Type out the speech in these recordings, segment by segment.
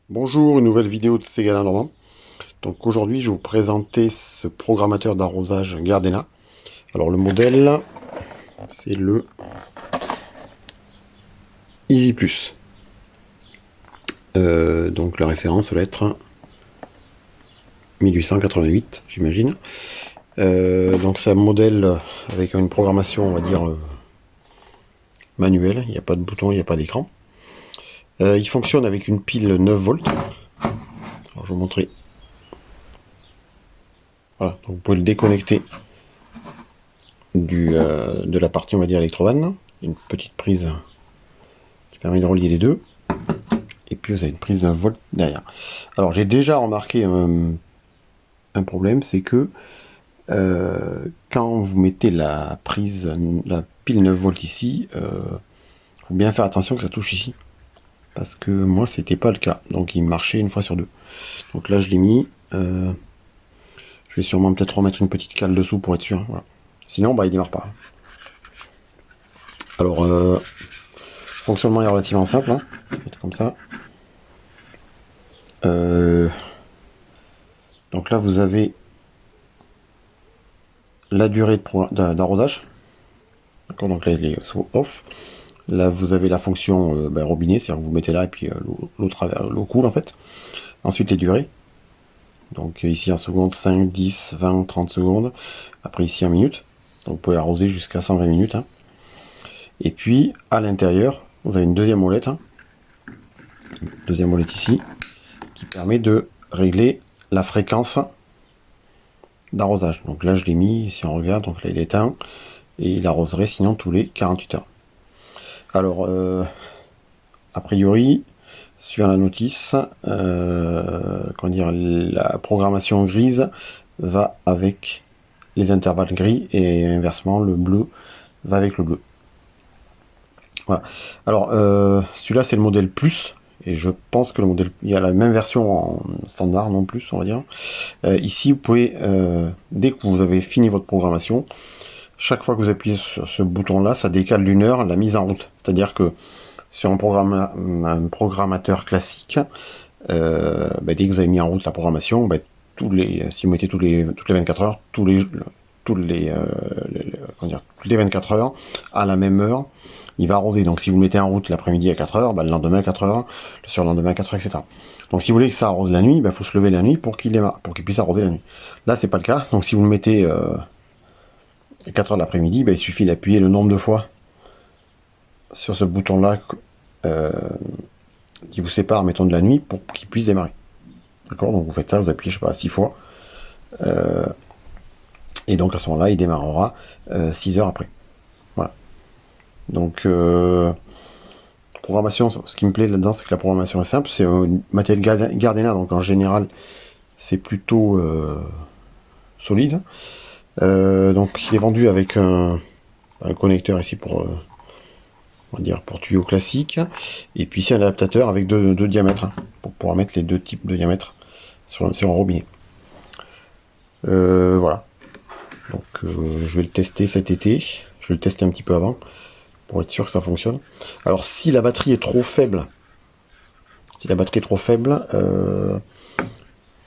Bonjour, une nouvelle vidéo de Ségala Normand. Donc aujourd'hui, je vais vous présenter ce programmateur d'arrosage Gardena. Alors le modèle, c'est le Easy Plus. Donc la référence va être 1888, j'imagine. Donc c'est un modèle avec une programmation, on va dire, manuelle. Il n'y a pas de bouton, il n'y a pas d'écran. Il fonctionne avec une pile 9 volts. Alors je vais vous montrer. Voilà, donc vous pouvez le déconnecter de la partie, on va dire, électrovanne. Une petite prise qui permet de relier les deux. Et puis vous avez une prise d'un volt derrière. Alors j'ai déjà remarqué un problème, c'est que quand vous mettez la pile 9 volts ici, faut bien faire attention que ça touche ici. Parce que moi c'était pas le cas. Donc il marchait une fois sur deux. Donc là je l'ai mis. Je vais sûrement peut-être remettre une petite cale dessous pour être sûr. Voilà. Sinon bah il démarre pas. Alors fonctionnement est relativement simple, hein. Comme ça. Donc là vous avez la durée d'arrosage. D'accord, donc là il est sous off. Là vous avez la fonction robinet, c'est-à-dire que vous mettez là et puis l'eau coule en fait. Ensuite les durées. Donc ici en secondes, 5, 10, 20, 30 secondes. Après ici en minutes. Donc vous pouvez arroser jusqu'à 120 minutes. Hein. Et puis à l'intérieur, vous avez une deuxième molette. Hein. Deuxième molette ici. Qui permet de régler la fréquence d'arrosage. Donc là je l'ai mis, si on regarde, donc là il est éteint. Et il arroserait sinon tous les 48 heures. Alors, a priori, suivant la notice, comment dire, la programmation grise va avec les intervalles gris et inversement, le bleu va avec le bleu. Voilà. Alors, celui-là, c'est le modèle plus. Et je pense que le modèle, il y a la même version en standard, non plus, on va dire. Ici, vous pouvez, dès que vous avez fini votre programmation, chaque fois que vous appuyez sur ce bouton-là, ça décale d'une heure la mise en route. C'est-à-dire que sur un programmateur classique, dès que vous avez mis en route la programmation, si vous mettez toutes les 24 heures, toutes les 24 heures, à la même heure, il va arroser. Donc si vous mettez en route l'après-midi à 4 heures, le lendemain à 4 heures, le surlendemain à 4 heures, etc. Donc si vous voulez que ça arrose la nuit, il faut se lever la nuit pour qu'il puisse arroser la nuit. Là, c'est pas le cas. Donc si vous le mettez 4 heures de l'après-midi, il suffit d'appuyer le nombre de fois sur ce bouton-là qui vous sépare, mettons, de la nuit pour qu'il puisse démarrer. D'accord. Donc vous faites ça, vous appuyez, je sais pas, 6 fois. Et donc à ce moment-là, il démarrera 6 heures après. Voilà. Donc, programmation, ce qui me plaît là-dedans, c'est que la programmation est simple. C'est un matériel Gardena, donc en général, c'est plutôt solide. Donc il est vendu avec un connecteur ici pour on va dire pour tuyau classique, et puis ici un adaptateur avec deux diamètres hein, pour pouvoir mettre les deux types de diamètres sur un robinet. Voilà. Donc je vais le tester cet été. Je vais le tester un petit peu avant pour être sûr que ça fonctionne. Alors si la batterie est trop faible,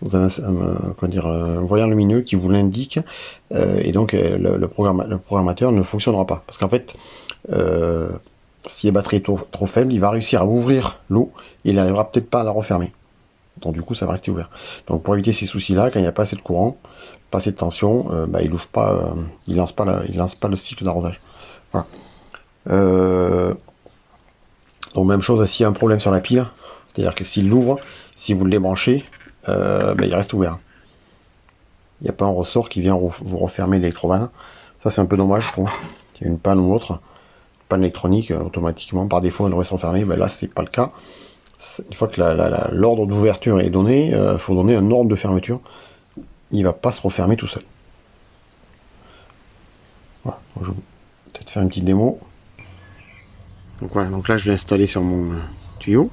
vous avez un voyant lumineux qui vous l'indique, et donc le programmateur ne fonctionnera pas. Parce qu'en fait, si la batterie est trop faible, il va réussir à ouvrir l'eau et il n'arrivera peut-être pas à la refermer. Donc du coup, ça va rester ouvert. Donc pour éviter ces soucis-là, quand il n'y a pas assez de courant, pas assez de tension, il ouvre pas, il lance pas le cycle d'arrosage. Voilà. Donc même chose, s'il y a un problème sur la pile, c'est-à-dire que s'il l'ouvre, si vous le débranchez, il reste ouvert. Il n'y a pas un ressort qui vient vous refermer l'électrovanne. Ça c'est un peu dommage, je trouve. Il y a une panne ou autre, panne électronique, automatiquement, par défaut, elle devrait se refermer. Là, c'est pas le cas. Une fois que l'ordre d'ouverture est donné, il faut donner un ordre de fermeture. Il va pas se refermer tout seul. Voilà. Je vais peut-être faire une petite démo. Donc voilà, donc là je l'ai installé sur mon tuyau,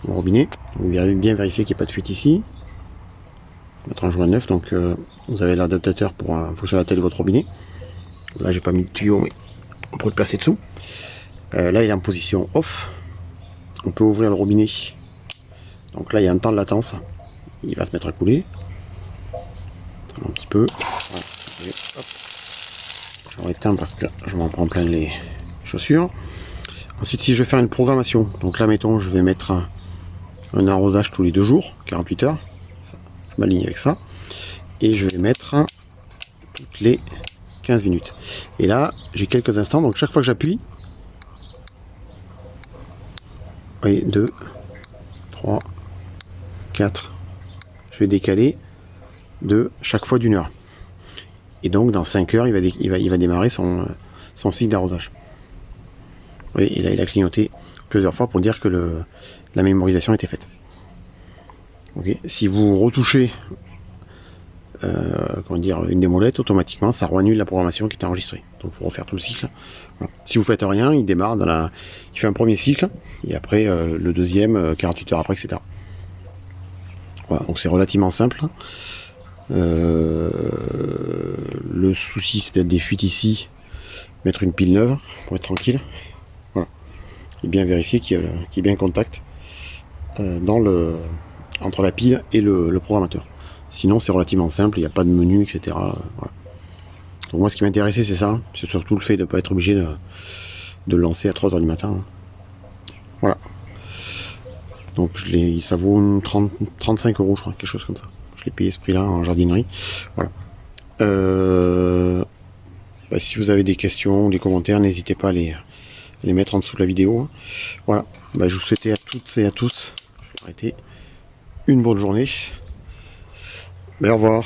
mon robinet. Donc, bien vérifier qu'il n'y ait pas de fuite ici. Mettre un joint neuf, donc vous avez l'adaptateur pour en fonction de la taille de votre robinet. Là j'ai pas mis de tuyau, mais on peut le placer dessous. Là il est en position off. On peut ouvrir le robinet Donc là il y a un temps de latence, il va se mettre à couler. Un petit peu. Voilà. Et hop. Je réteins parce que je m'en prends plein les chaussures. Ensuite, si je vais faire une programmation, donc là, mettons, je vais mettre un arrosage tous les 2 jours, 48 heures. Je m'aligne avec ça. Et je vais mettre toutes les 15 minutes. Et là, j'ai quelques instants, donc chaque fois que j'appuie, vous voyez, 2, 3, 4, je vais décaler de chaque fois d'1 heure. Et donc, dans 5 heures, il va démarrer son cycle d'arrosage. Vous voyez, et là, il a clignoté plusieurs fois pour dire que la mémorisation était faite. Okay. Si vous retouchez comment dire, une des molettes, automatiquement, ça annule la programmation qui est enregistrée. Donc, il faut refaire tout le cycle. Voilà. Si vous faites rien, il démarre il fait un premier cycle, et après, le deuxième, 48 heures après, etc. Voilà, donc c'est relativement simple. Le souci, c'est peut-être des fuites ici, mettre une pile neuve pour être tranquille. Voilà. Et bien vérifier qu'il y ait bien contact entre la pile et le programmateur. Sinon, c'est relativement simple, il n'y a pas de menu, etc. Voilà. Donc moi, ce qui m'intéressait, c'est ça. C'est surtout le fait de ne pas être obligé de le lancer à 3 heures du matin. Voilà. Donc ça vaut 35 € je crois, quelque chose comme ça. Je l'ai payé ce prix-là en jardinerie. Voilà. Si vous avez des questions, des commentaires, n'hésitez pas à les mettre en dessous de la vidéo. Voilà. Je vous souhaite à toutes et à tous, je vais arrêter, une bonne journée. Au revoir.